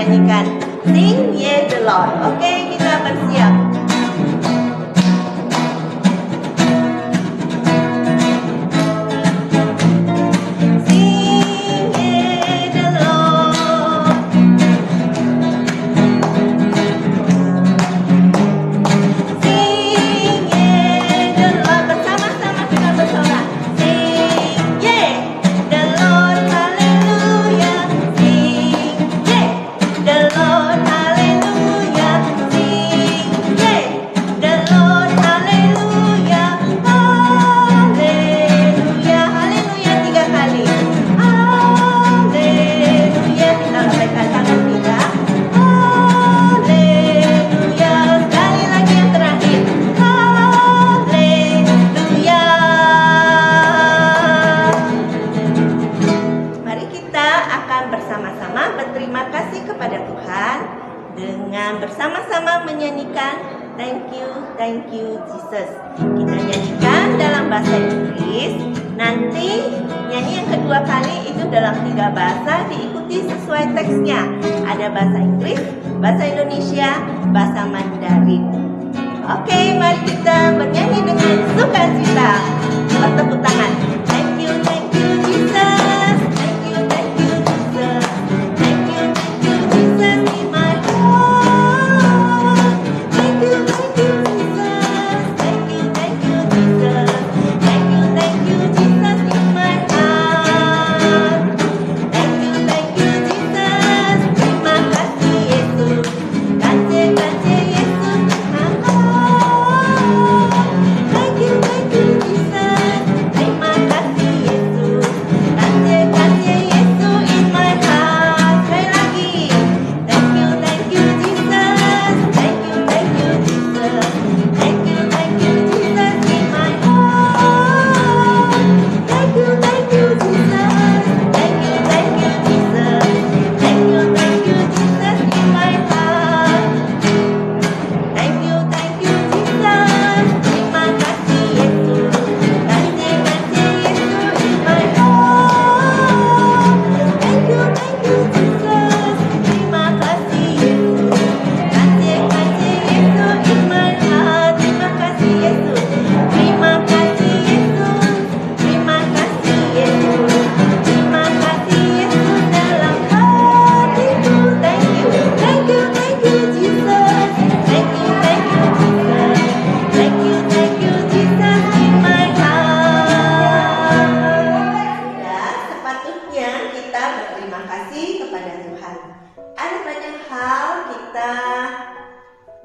menyanyikan Sing Ye the Lord. Oke, kita bersiap. Bersama-sama berterima kasih kepada Tuhan dengan bersama-sama menyanyikan Thank you Jesus. Kita nyanyikan dalam bahasa Inggris. Nanti nyanyi yang kedua kali itu dalam 3 bahasa, diikuti sesuai teksnya. Ada bahasa Inggris, bahasa Indonesia, bahasa Mandarin. Oke, mari kita bernyanyi dengan sukacita. Bertepuk tangan. Thank you Jesus.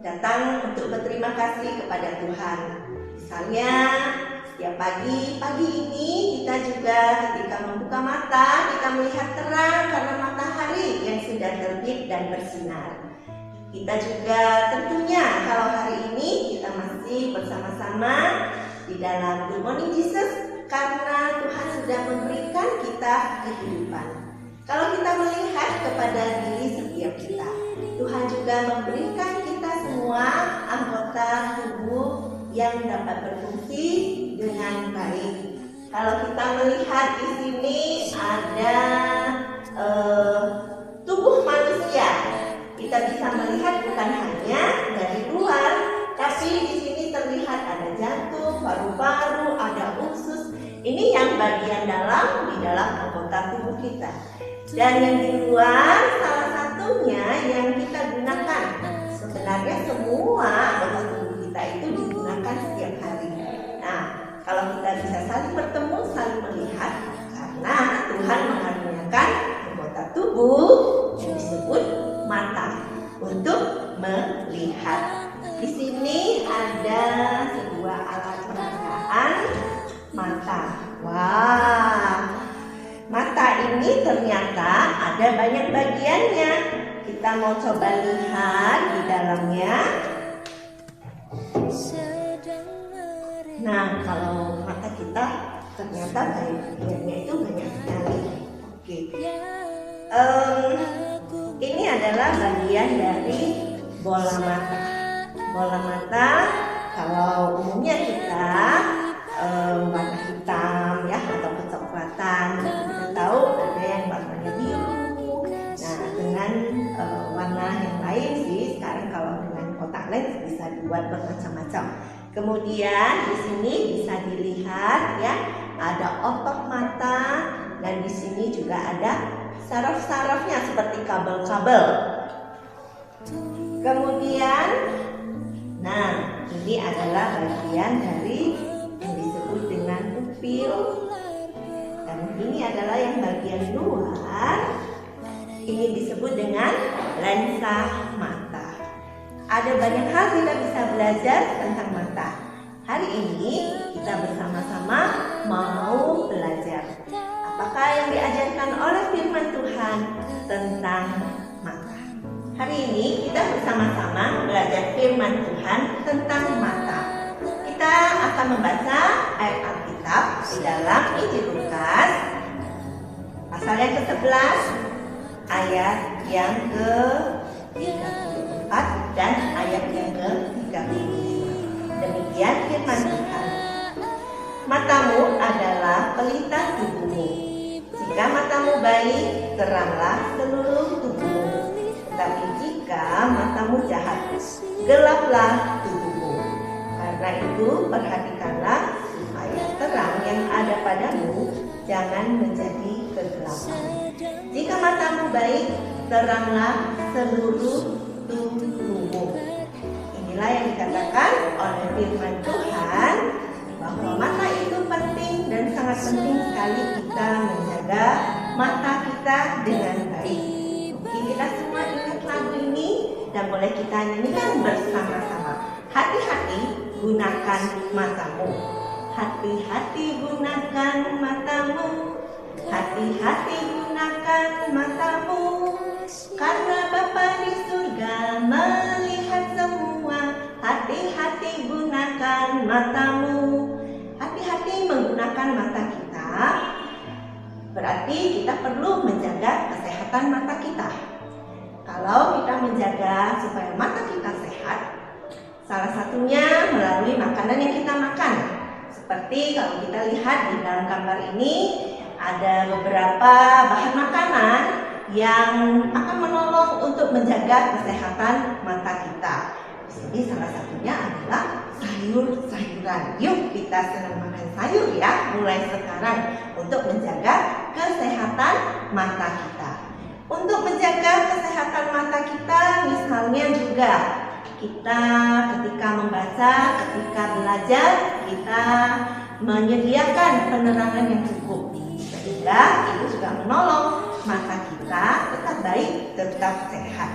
Datang untuk berterima kasih kepada Tuhan. Misalnya setiap pagi ini kita juga ketika membuka mata kita melihat terang karena matahari yang sudah terbit dan bersinar. Kita juga tentunya kalau hari ini kita masih bersama-sama di dalam Good Morning Jesus karena Tuhan sudah memberikan kita kehidupan. Kalau kita melihat kepada diri setiap kita, Tuhan juga memberikan kita semua anggota tubuh yang dapat berfungsi dengan baik. Kalau kita melihat di sini ada tubuh manusia, kita bisa melihat bukan hanya dari luar, tapi di sini terlihat ada jantung, paru-paru, ada usus. Ini yang bagian dalam di dalam anggota tubuh kita. Dan yang di luar salah satunya yang kita gunakan. Sebenarnya semua anggota tubuh kita itu digunakan setiap hari. Nah, kalau kita bisa saling bertemu, saling melihat, karena Tuhan mengaruniakan anggota tubuh yang disebut mata untuk melihat. Di sini ada sebuah alat peragaan mata. Wah, mata ini ternyata ada banyak bagiannya. Kita mau coba lihat di dalamnya. Nah, kalau mata kita ternyata bagiannya itu banyak sekali. Oke. Ini adalah bagian dari bola mata. Bola mata kalau umumnya kita warna hitam ya atau kecoklatan. Kita tahu ada yang warnanya biru. Nah, dengan bermacam-macam. Kemudian di sini bisa dilihat ya, ada otot mata dan di sini juga ada saraf-sarafnya seperti kabel-kabel. Kemudian, nah ini adalah bagian dari yang disebut dengan pupil. Dan ini adalah yang bagian luar. Ini disebut dengan lensa mata. Ada banyak hal kita bisa belajar tentang mata. Hari ini kita bersama-sama mau belajar apakah yang diajarkan oleh firman Tuhan tentang mata. Hari ini kita bersama-sama belajar firman Tuhan tentang mata. Kita akan membaca ayat Alkitab di dalam Injil Lukas pasal yang ke-11 ayat yang ke-34 dan ayat yang ke-35. Demikian firman Tuhan. Matamu adalah pelita tubuhmu. Jika matamu baik, teranglah seluruh tubuhmu. Tetapi jika matamu jahat, gelaplah tubuhmu. Karena itu perhatikanlah supaya terang yang ada padamu jangan menjadi kegelapan. Jika matamu baik, teranglah seluruh tubuhmu. Inilah yang dikatakan oleh firman Tuhan, bahwa mata itu penting dan sangat penting sekali kita menjaga mata kita dengan baik. Mungkin kita semua ingat lagu ini dan boleh kita nyanyikan bersama-sama. Hati-hati gunakan matamu. Hati-hati gunakan matamu. Hati-hati gunakan matamu. Karena Bapa di surga melihat semua. Hati-hati gunakan matamu. Hati-hati menggunakan mata kita. Berarti kita perlu menjaga kesehatan mata kita. Kalau kita menjaga supaya mata kita sehat, salah satunya melalui makanan yang kita makan. Seperti kalau kita lihat di dalam gambar ini, ada beberapa bahan makanan yang akan menolong untuk menjaga kesehatan mata kita. Di sini salah satunya adalah sayur-sayuran. Yuk kita senang makan sayur ya, mulai sekarang untuk menjaga kesehatan mata kita. Untuk menjaga kesehatan mata kita, misalnya juga kita ketika membaca, ketika belajar, kita menyediakan penerangan yang cukup. Sehingga itu juga menolong mata kita tetap baik, tetap sehat.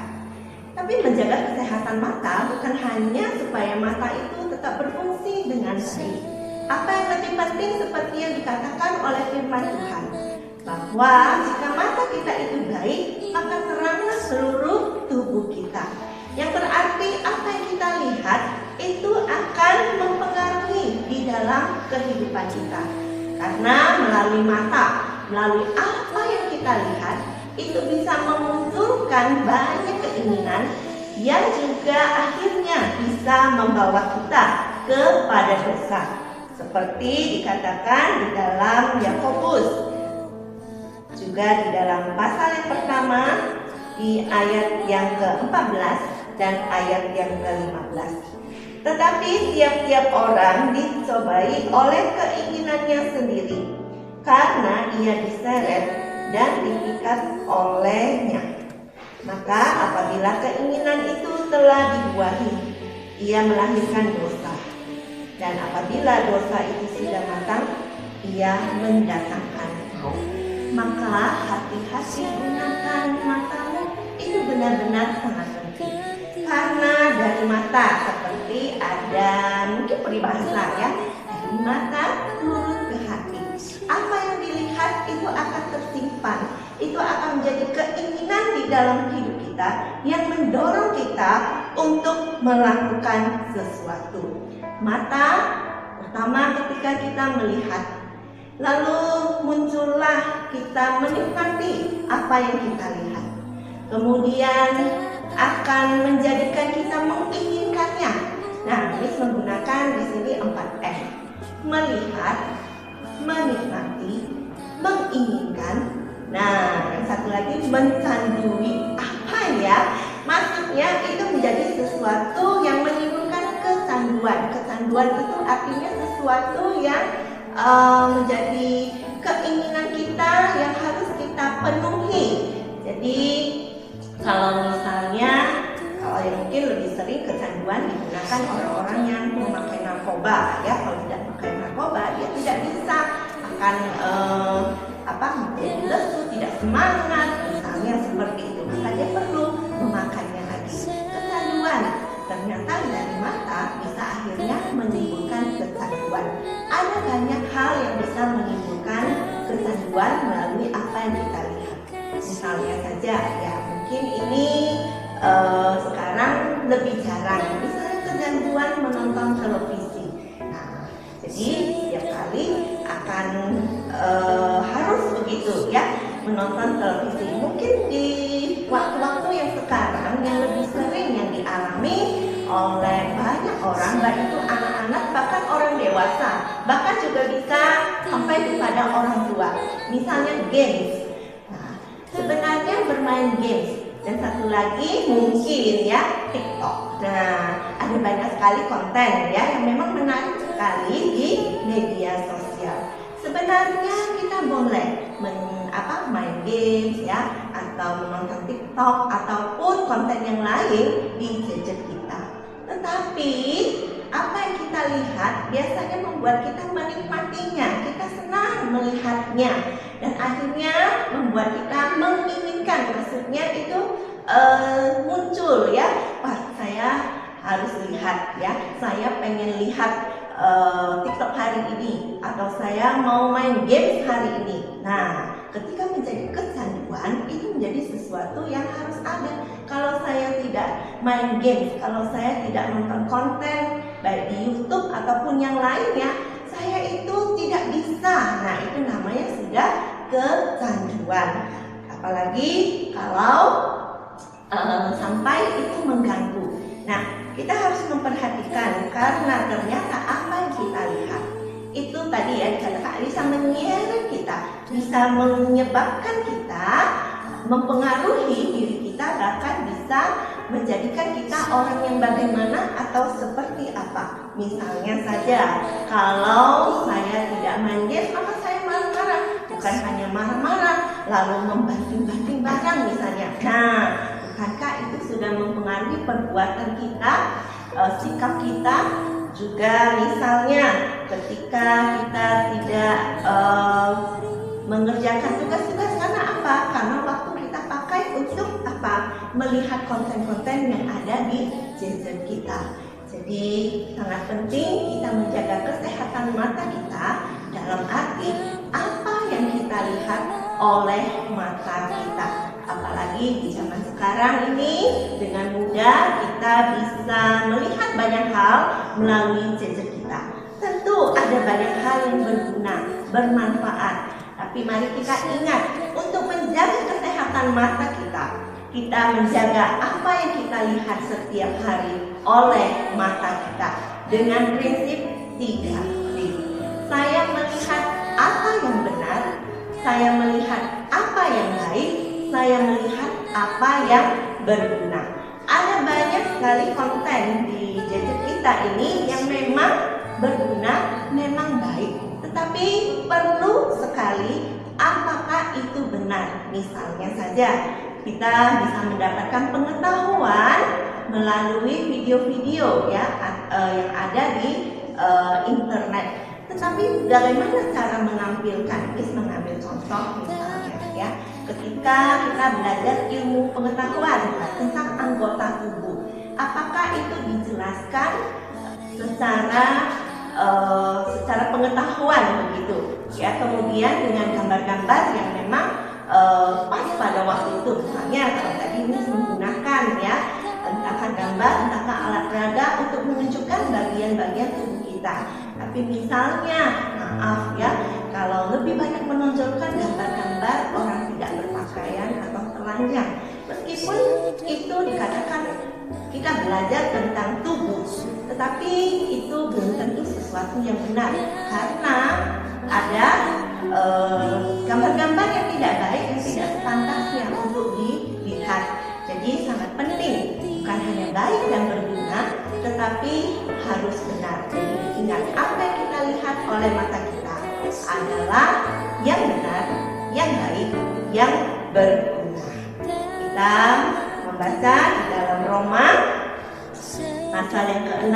Tapi menjaga kesehatan mata bukan hanya supaya mata itu tetap berfungsi dengan baik. Apa yang lebih penting seperti yang dikatakan oleh firman Tuhan, bahwa jika mata kita itu baik, maka teranglah seluruh tubuh kita. Yang berarti apa yang kita lihat itu akan mempengaruhi di dalam kehidupan kita. Karena melalui mata, melalui apa yang kita lihat, itu bisa memunculkan banyak keinginan yang juga akhirnya bisa membawa kita kepada dosa. Seperti dikatakan di dalam Yakobus, juga di dalam pasal yang pertama, di ayat yang ke-14 dan ayat yang ke-15. Tetapi tiap-tiap orang dicobai oleh keinginannya sendiri, karena ia diseret dan diikat olehnya. Maka apabila keinginan itu telah dibuahi, ia melahirkan dosa. Dan apabila dosa itu sudah matang, ia mendatangkan maut. Maka hati-hati gunakan matamu, itu benar-benar sangat penting. Karena dari mata seperti ada mungkin peribahasa ya, dari mata turun ke hati. Apa yang dilihat itu akan tersimpan, itu akan menjadi keinginan di dalam hidup kita yang mendorong kita untuk melakukan sesuatu. Mata pertama ketika kita melihat, lalu muncullah kita menikmati apa yang kita lihat. Kemudian akan menjadikan kita menginginkannya. Nah, ini menggunakan di sini 4M. Melihat, menikmati, menginginkan. Nah, yang satu lagi mencandui. Apa ya? Maksudnya itu menjadi sesuatu yang menimbulkan kecanduan itu artinya sesuatu yang menjadi keinginan kita yang harus kita penuhi. Jadi kalau misalnya, kalau yang mungkin lebih sering kecanduan digunakan orang-orang yang memakai narkoba, ya. Kalau tidak memakai narkoba, dia tidak bisa akan menjadi lesu, tidak semangat, misalnya seperti itu. Maka dia perlu memakannya lagi. Kecanduan ternyata dari mata bisa akhirnya menimbulkan kecanduan. Ada banyak hal yang bisa menimbulkan kecanduan melalui apa yang kita lihat. Misalnya saja, ya mungkin ini sekarang lebih jarang, misalnya kecanduan menonton televisi. Nah, jadi setiap kali akan harus begitu, ya, menonton televisi. Mungkin di waktu-waktu yang sekarang yang lebih sering yang dialami oleh banyak orang, baik itu anak-anak bahkan orang dewasa, bahkan juga bisa sampai kepada orang tua. Misalnya games. Nah, sebenarnya bermain games. Dan satu lagi mungkin ya TikTok. Nah, ada banyak sekali konten ya yang memang menarik sekali di media sosial. Sebenarnya kita boleh main games ya, atau menonton TikTok ataupun konten yang lain di gadget kita. Tetapi apa yang kita lihat biasanya membuat kita menikmatinya, kita senang melihatnya, dan akhirnya membuat kita menginginkan, maksudnya itu muncul ya, wah saya harus lihat ya, saya pengen lihat TikTok hari ini, atau saya mau main games hari ini. Nah, ketika menjadi kecanduan itu menjadi sesuatu yang harus ada. Kalau saya tidak main games, kalau saya tidak nonton konten baik di YouTube ataupun yang lainnya, saya itu tidak bisa. Nah, itu namanya sudah kecanduan. Apalagi kalau sampai itu mengganggu. Nah, kita harus memperhatikan, karena ternyata apa yang kita lihat itu tadi ya dikatakan bisa menyeret kita, bisa menyebabkan kita, mempengaruhi diri kita, bahkan bisa menjadikan kita orang yang bagaimana atau seperti apa. Misalnya saja, kalau saya tidak main game, maka saya marah-marah. Bukan hanya marah-marah, lalu membanting-banting barang misalnya. Nah, bukankah itu sudah mempengaruhi perbuatan kita, sikap kita? Juga misalnya ketika kita tidak mengerjakan tugas-tugas, karena apa? Karena waktu kita pakai untuk apa? Melihat konten-konten yang ada di gadget kita. Jadi sangat penting kita menjaga kesehatan mata kita, dalam arti apa yang kita lihat oleh mata kita. Apalagi di zaman sekarang ini dengan mudah kita bisa melihat banyak hal melalui gadget kita. Tentu ada banyak hal yang berguna, bermanfaat. Tapi mari kita ingat, untuk menjaga kesehatan mata kita, kita menjaga apa yang kita lihat setiap hari oleh mata kita dengan prinsip 3D. Saya melihat apa yang benar, saya melihat apa yang baik, saya melihat apa yang berguna. Ada banyak sekali konten di gadget kita ini yang memang berguna, memang baik, tetapi perlu sekali apakah itu benar. Misalnya saja kita bisa mendapatkan pengetahuan melalui video-video ya yang ada di internet. Tetapi bagaimana cara menampilkan? Bisa mengambil contoh misalnya ya, ketika kita belajar ilmu pengetahuan tentang anggota tubuh, apakah itu dijelaskan secara pengetahuan begitu ya, kemudian dengan gambar-gambar yang memang pas pada waktu itu. Misalnya kalau tadi ini menggunakan ya entahkah gambar, entahkah alat peraga untuk menunjukkan bagian-bagian tubuh kita. Tapi misalnya maaf ya, kalau lebih banyak menonjolkan gambar-gambar orang tidak berpakaian atau telanjang, meskipun itu dikatakan kita belajar tentang tubuh, tetapi itu belum tentu sesuatu yang benar, karena ada gambar-gambar yang tidak baik, yang tidak sepantasnya untuk dilihat. Jadi sangat penting, bukan hanya baik dan berguna, tetapi harus benar. Jadi ingat, apa yang kita lihat oleh mata kita adalah yang benar, yang baik, yang berguna. Kita membaca di dalam Roma pasal yang ke-6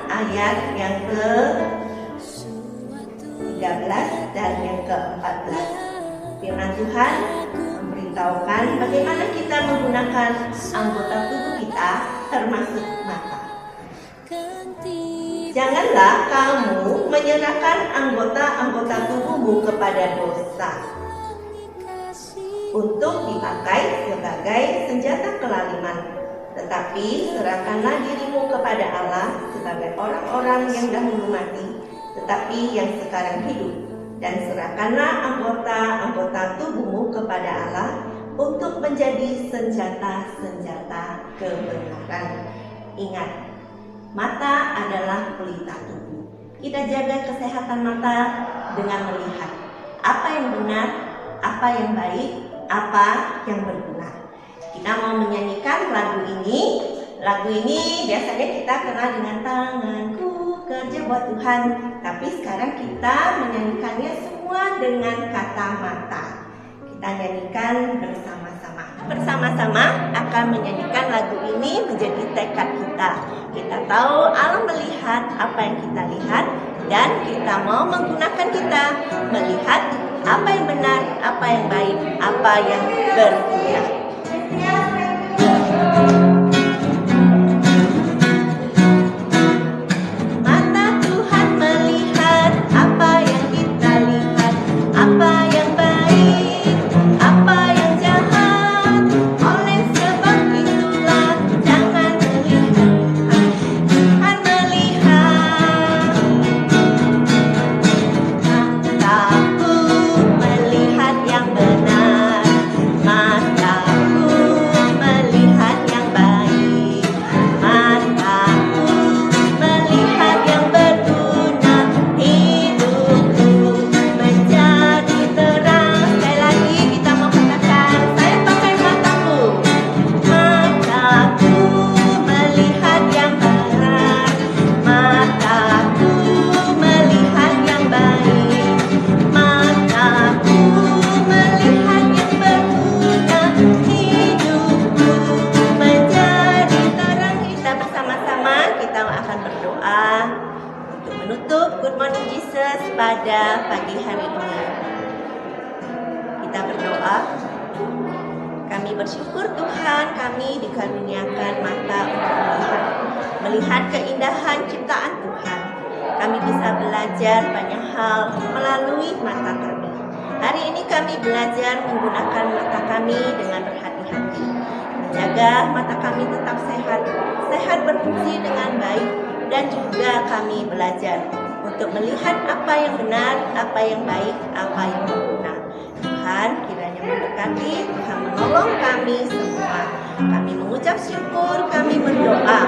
ayat yang ke-13 dan yang ke-14. Firman Tuhan memberitahukan bagaimana kita menggunakan anggota tubuh kita, termasuk mata. Janganlah kamu menyerahkan anggota-anggota tubuhmu kepada dosa untuk dipakai sebagai senjata kelaliman, tetapi serahkanlah dirimu kepada Allah sebagai orang-orang yang dahulu mati, tetapi yang sekarang hidup, dan serahkanlah anggota-anggota tubuhmu kepada Allah untuk menjadi senjata-senjata kebenaran. Ingat, mata adalah pelita tubuh. Kita jaga kesehatan mata dengan melihat apa yang benar, apa yang baik, apa yang berguna. Kita mau menyanyikan lagu ini. Lagu ini biasanya kita kenal dengan tanganku kerja buat Tuhan. Tapi sekarang kita menyanyikannya semua dengan kata mata. Kita nyanyikan bersama-sama. Bersama-sama akan menyanyikan lagu ini menjadi tekad kita. Kita tahu Allah melihat apa yang kita lihat, dan kita mau menggunakan kita melihat apa yang benar, apa yang baik, apa yang berguna. Mata Tuhan melihat apa yang kita lihat, apa yang baik, apa yang jahat. Oleh sebab itulah jangan melihat, Tuhan melihat. Mataku melihat yang benar, mataku melihat yang baik, mataku melihat yang berguna. Hidupku menjadi terang. Sekali lagi kita mau katakan, saya pakai mataku. Mataku melihat yang benar, mataku melihat yang baik, mataku melihat yang berguna. Hidupku menjadi terang. Kita bersama-sama kita akan berdoa untuk menutup Good Morning Jesus pada pagi hari ini. Kita berdoa. Kami bersyukur Tuhan, kami dikaruniakan mata untuk melihat keindahan ciptaan Tuhan. Kami bisa belajar banyak hal melalui mata kami. Hari ini kami belajar menggunakan mata kami dengan berhati-hati, menjaga mata kami tetap sehat berfungsi dengan baik, dan juga kami belajar untuk melihat apa yang benar, apa yang baik, apa yang berguna. Tuhan kiranya memberkati, Tuhan menolong kami semua. Kami mengucap syukur, kami berdoa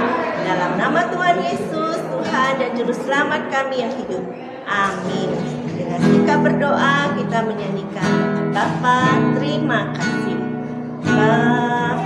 dalam nama Tuhan Yesus, Tuhan dan Juru Selamat kami yang hidup. Amin. Dengan sikap berdoa kita menyanyikan Bapa terima kasih. Bapa